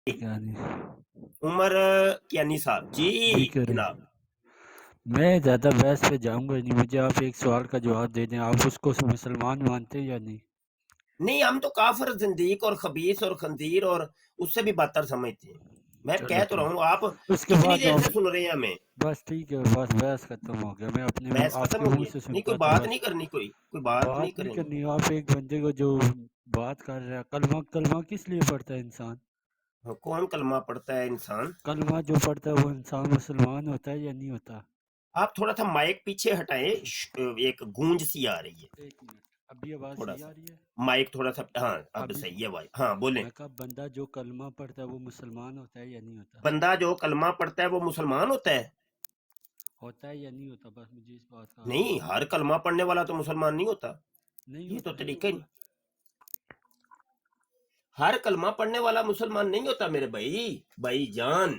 کیا نہیں عمر کیانی صاحب جی جی کریں جناب. میں زیادہ بحث پہ جاؤں گا نہیں. مجھے آپ ایک سوال کا جواب دے دیں. آپ اس کو مسلمان مانتے یا نہیں؟ نہیں، ہم تو کافر، زندیق اور خبیث اور خنزیر اور اس سے بھی بدتر سمجھتے ہیں. میں چلو کہہ تو رہا ٹھیک. ہوں، آپ اس کے کتنی بعد دیر آپ سے سن رہے ہیں ہمیں؟ بس ٹھیک ہے، بس بحث ختم ہو گیا. میں اپنے بحث آپ ختم کے ہو منہ گئی ہے؟ سے نہیں، سنتا کوئی تھا بات بس. نہیں کرنی، کوئی بات نہیں بات نہیں کرنی. کرنی. آپ ایک بندے کو جو بات کر رہا ہے، کلمہ کس لیے پڑھتا ہے انسان؟ کون کلمہ پڑھتا ہے انسان؟ کلمہ جو پڑھتا ہے وہ انسان مسلمان ہوتا ہے یا نہیں ہوتا؟ آپ تھوڑا سا مائک پیچھے ہٹائیں، ایک گونج سی آ رہی ہے. ایک منٹ. ابھی آواز تھوڑا صحیح سا آ رہی ہے؟ مائک تھوڑا سا، ہاں اب ابھی صحیح ہے بھائی، ہاں بولیں. میں کہا بندہ جو کلمہ پڑھتا ہے وہ مسلمان ہوتا ہے یا نہیں ہوتا؟ بندہ جو کلمہ پڑھتا ہے وہ مسلمان ہوتا ہے؟ ہوتا ہے یا نہیں ہوتا؟ بس مجھے اس بات کا نہیں، ہر کلمہ پڑھنے والا تو مسلمان نہیں ہوتا. نہیں یہ تو ہوتا. طریقہ ہی نہیں. ہر کلمہ پڑھنے والا مسلمان نہیں ہوتا میرے بھائی جان.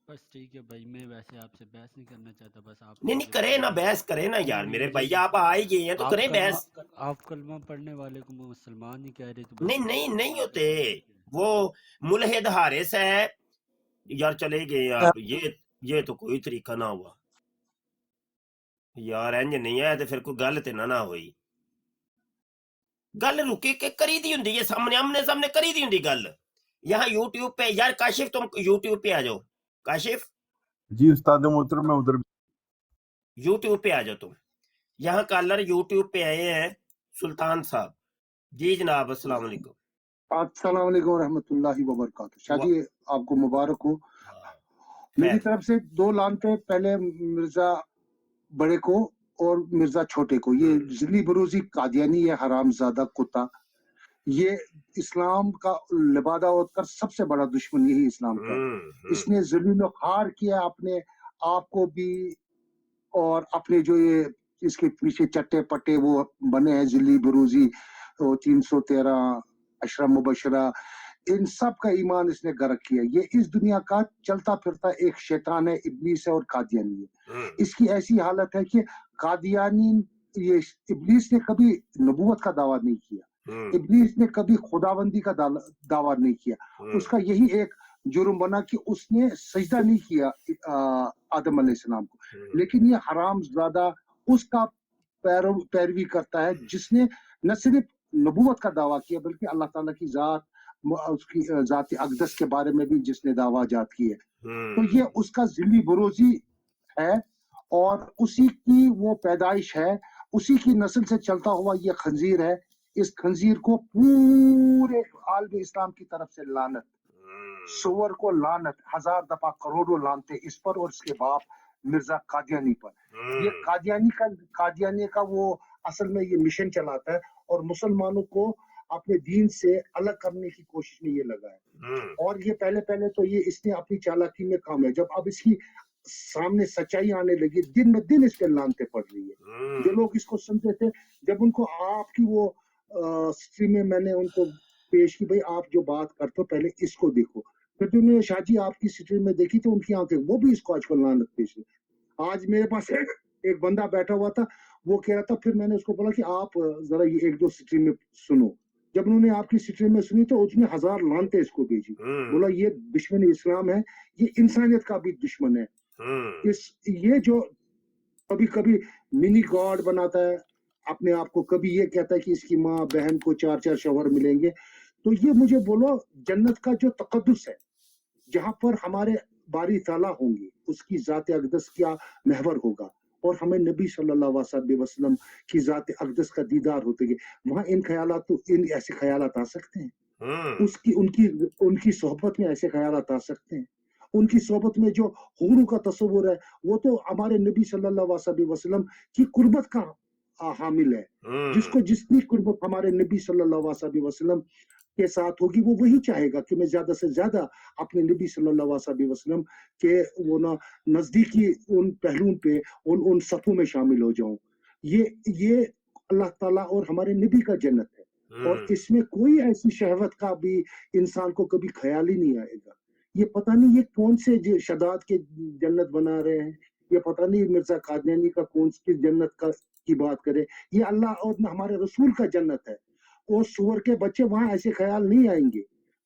بس ٹھیک ہے بھائی، میں ویسے آپ سے بحث نہیں کرنا چاہتا. بس آپ نہیں مجھے نہیں، کرے نا بتائیں. بحث، کرے نا نہیں یار نہیں، میرے مجھے بھائی، آپ آ ہی گئے ہیں تو کریں بحث. آپ کلمہ پڑھنے والے کو مسلمان نہیں کہہ رہے تو بس نہیں اس نہیں کے نہیں بعد ہوتے. بتائیں کہ وہ ملحد حارث ہے یار. چلے گئے آپ. یہ تو کوئی طریقہ نہ ہوا یار. انج نہیں ہے تو پھر کوئی گل تے نہ ہوئی. گل رکے کے کری دی ہوں. یہ سامنے آمنے سامنے کری دی ہوں گل. یہاں یوٹیوب پہ یار کاشف، تم یوٹیوب پہ آ جاؤ. کاشف جی استاد محترم، میں ادھر یوٹیوب پہ آ جاؤ تم. یہاں کالر یوٹیوب پہ آئے ہیں سلطان صاحب. جی جناب، السلام علیکم. السلام علیکم ورحمۃ اللہ وبرکاتہ. شاہ جی آپ کو مبارک ہو. میری طرف سے 2 لانتیں، پہلے مرزا بڑے کو اور مرزا چھوٹے کو. یہ ذلی بروزی قادیانی ہے، حرام زادہ کتا. یہ اسلام کا لبادہ ہو کر سب سے بڑا دشمن یہی اسلام کا ہے. اس نے ذلیل و خوار کیا اپنے آپ کو بھی، اور اپنے جو یہ اس کے پیچھے چٹے پٹے وہ بنے ہیں ذلی بروزی 313 اشرا مبشرہ، ان سب کا ایمان اس نے غرق کیا. یہ اس دنیا کا چلتا پھرتا ایک شیطان ہے، ابلیس ہے اور قادیانی ہے. اس کی ایسی حالت ہے کہ قادیانی، یہ ابلیس نے کبھی نبوت کا دعویٰ نہیں کیا. ابلیس نے کبھی خداوندی کا دعویٰ نہیں کیا. اس کا یہی ایک جرم بنا کہ اس نے سجدہ نہیں کیا آدم علیہ السلام کو. لیکن یہ حرام زادہ اس کا پیروی کرتا ہے جس نے نہ صرف نبوت کا دعویٰ کیا بلکہ اللہ تعالیٰ کی ذات، اس کی ذات اقدس کے بارے میں بھی جس نے دعویٰ جات کی ہے. تو یہ اس کا ذلی بروزی ہے اور اسی کی وہ پیدائش ہے، اسی کی نسل سے چلتا ہوا یہ خنزیر ہے. اس خنزیر کو پورے عالم اسلام کی طرف سے لعنت، سور کو لعنت، 1000 دفعہ کروڑوں لانتے اس پر اور اس کے باپ مرزا قادیانی پر. یہ قادیانی کا وہ اصل میں یہ مشن چلاتا ہے اور مسلمانوں کو اپنے دین سے الگ کرنے کی کوشش میں یہ لگا ہے. اور یہ پہلے تو یہ اس نے اپنی چالاکی میں کام ہے. جب اب اس کی سامنے سچائی آنے لگی، دن میں دن اس پہ لانتے پڑ رہی ہے. جو لوگ اس کو سنتے تھے، جب ان کو آپ کی وہ سٹریم میں میں نے ان کو پیش کی، بھئی آپ جو بات کرتے ہو پہلے اس کو دیکھو. پھر انہوں نے شاہ جی آپ کی سٹریم میں دیکھی تو ان کی آنکھیں، وہ بھی اس کو آج کل لعنت پیش ہے. آج میرے پاس ایک بندہ بیٹھا ہوا تھا، وہ کہہ رہا تھا، پھر میں نے اس کو بولا کہ آپ ذرا یہ 1-2 سٹریم میں سنو. جب انہوں نے آپ کی سٹریم میں سنی تو اس نے 1000 لعنتیں اس کو بھیجی. بولا یہ دشمن اسلام ہے، یہ انسانیت کا بھی دشمن ہے. یہ جو کبھی کبھی منی گاڈ بناتا ہے اپنے آپ کو، کبھی یہ کہتا ہے کہ اس کی ماں بہن کو 4 شوہر ملیں گے. تو یہ مجھے بولو، جنت کا جو تقدس ہے، جہاں پر ہمارے باری تعالیٰ ہوں گے، اس کی ذات اقدس کیا محور ہوگا اور ہمیں نبی صلی اللہ علیہ وسلم کی ذات اقدس کا دیدار ہوتے گے، وہاں ان خیالات، ان ایسے خیالات آ سکتے ہیں. ان کی صحبت میں ایسے خیالات آ سکتے ہیں. ان کی صحبت میں جو حوروں کا تصور ہے، وہ تو ہمارے نبی صلی اللہ علیہ وسلم کی قربت کا حامل ہے. جتنی قربت ہمارے نبی صلی اللہ علیہ وسلم کے ساتھ ہوگی، وہ وہی چاہے گا کہ میں زیادہ سے زیادہ اپنے نبی صلی اللہ علیہ وسلم کے وہ نزدیکی ان پہلوؤں پہ، ان صفوں میں شامل ہو جاؤں. یہ اللہ تعالیٰ اور ہمارے نبی کا جنت ہے، اور اس میں کوئی ایسی شہوت کا بھی انسان کو کبھی خیال ہی نہیں آئے گا. یہ پتہ نہیں یہ کون سے شداد کے جنت بنا رہے ہیں، یہ پتہ نہیں مرزا قادیانی کا کون سی جنت کی بات کرے. یہ اللہ اور ہمارے رسول کا جنت ہے، اور سور کے بچے وہاں ایسے خیال نہیں آئیں گے.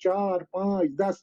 4, 5, 10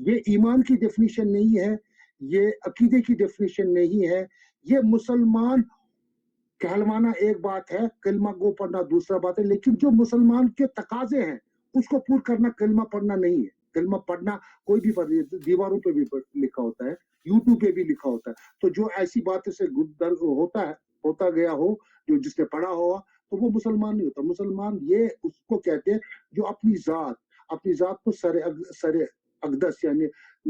یہ ایمان کی ڈیفینیشن نہیں ہے, یہ عقیدے کی ڈیفینیشن نہیں ہے. یہ مسلمان کہلوانا ایک بات ہے, کلمہ کو پڑھنا دوسرا بات ہے, لیکن جو مسلمان کے تقاضے ہیں اس کو پور کرنا کلمہ پڑھنا نہیں ہے. کلمہ پڑھنا کوئی بھی پڑھ, دیواروں پہ بھی لکھا ہوتا ہے, یوٹیوب پہ بھی لکھا ہوتا ہے. تو جو ایسی باتیں سے ہوتا گیا ہو, جو جس نے پڑھا ہوا, تو وہ مسلمان نہیں ہوتا. مسلمان یہ اس کو کہتے ہیں جو اپنی ذات کو سر اقدس یعنی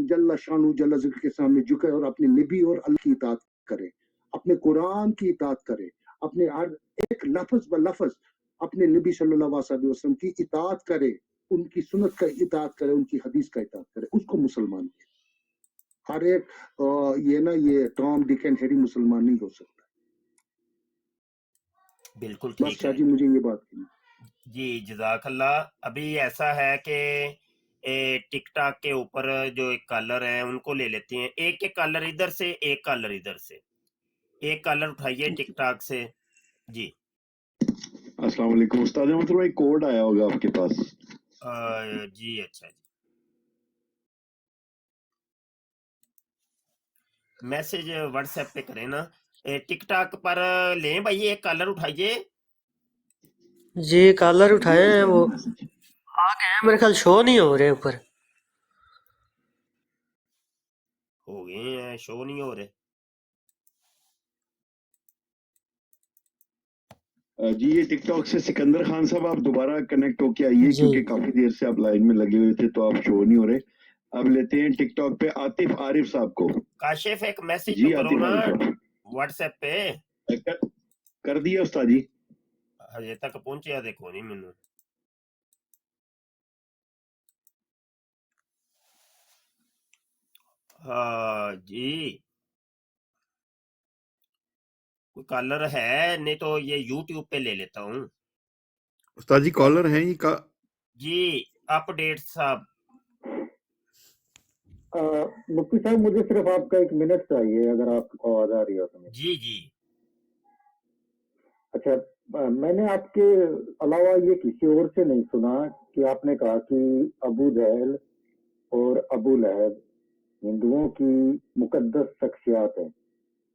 جل شانو جل ذکر کے سامنے جھکے اور اپنے نبی اور اللہ کی اطاعت کرے, اپنے قرآن کی اطاعت کرے, اپنے ہر ایک لفظ بلفظ اپنے نبی صلی اللہ علیہ وسلم کی اطاعت کرے, ان کی سنت کا اطاعت کرے, ان کی حدیث کا اطاعت کرے, اس کو مسلمان کہتے ہیں. ہر ایک یہ ٹام ڈک اینڈ ہیری مسلمان نہیں ہو سکتا. بالکل بس ٹھیک شاہ ہے جی مجھے یہ بات کی. جی جزاک اللہ. ابھی ایسا ہے کہ ٹک ٹاک کے اوپر جو ایک کالر ہیں ان کو لے لیتے ہیں, ایک کالر ادھر سے ایک کالر ادھر سے, ایک کالر اٹھائیے ٹک ٹاک سے. جی السلام علیکم استاد محترم, ایک کوڈ آیا ہوگا آپ کے پاس. جی اچھا جی, میسج واٹس ایپ پہ کریں نا. ٹک ٹاک پر لیں بھائی, ایک کالر اٹھائیے. جی کالر اٹھائے ہیں, وہ آ گئے ہیں, میرے خیال شو نہیں ہو رہے اوپر. ہو گئے ہیں, شو نہیں ہو رہے. جی یہ ٹک ٹاک سے سکندر خان صاحب آپ دوبارہ کنیکٹ ہو کے آئیے, جی کیونکہ کافی دیر سے آپ لائن میں لگے ہوئے تھے تو آپ شو نہیں ہو رہے. اب لیتے ہیں ٹک ٹاک پہ عاطف عارف صاحب کو. کاشف ایک میسج تو جی کرو عاطف نا عارف صاحب واٹس ایپ پہ. کر دیا استاد جی. ہجے تک پہنچیا دیکھو نہیں مینوں. ہاں جی کوئی کالر ہے, نہیں تو یہ یوٹیوب پہ لے لیتا ہوں. استاد جی کالر ہیں یہ جی اپڈیٹ صاحب. مفتی صاحب مجھے صرف آپ کا 1 منٹ چاہیے, اگر آپ کو آواز آ رہی ہو تو. جی جی اچھا, میں نے آپ کے علاوہ یہ کسی اور سے نہیں سنا کہ آپ نے کہا کہ ابو جہل اور ابو لہب ہندوؤں کی مقدس شخصیات ہیں.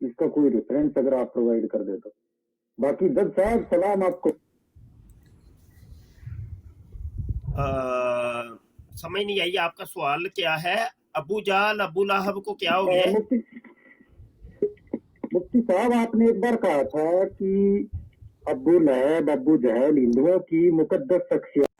اس کا کوئی ریفرنس اگر آپ پرووائڈ کر دے تو. باقی جج صاحب سلام آپ کو. سمجھ نہیں آئی آپ کا سوال کیا ہے. ابو جہل ابو لہب کو کیا ہو گیا؟ مفتی صاحب آپ نے ایک بار کہا تھا کہ ابو لہب ابو جہل ہندوؤں کی مقدس شخصیات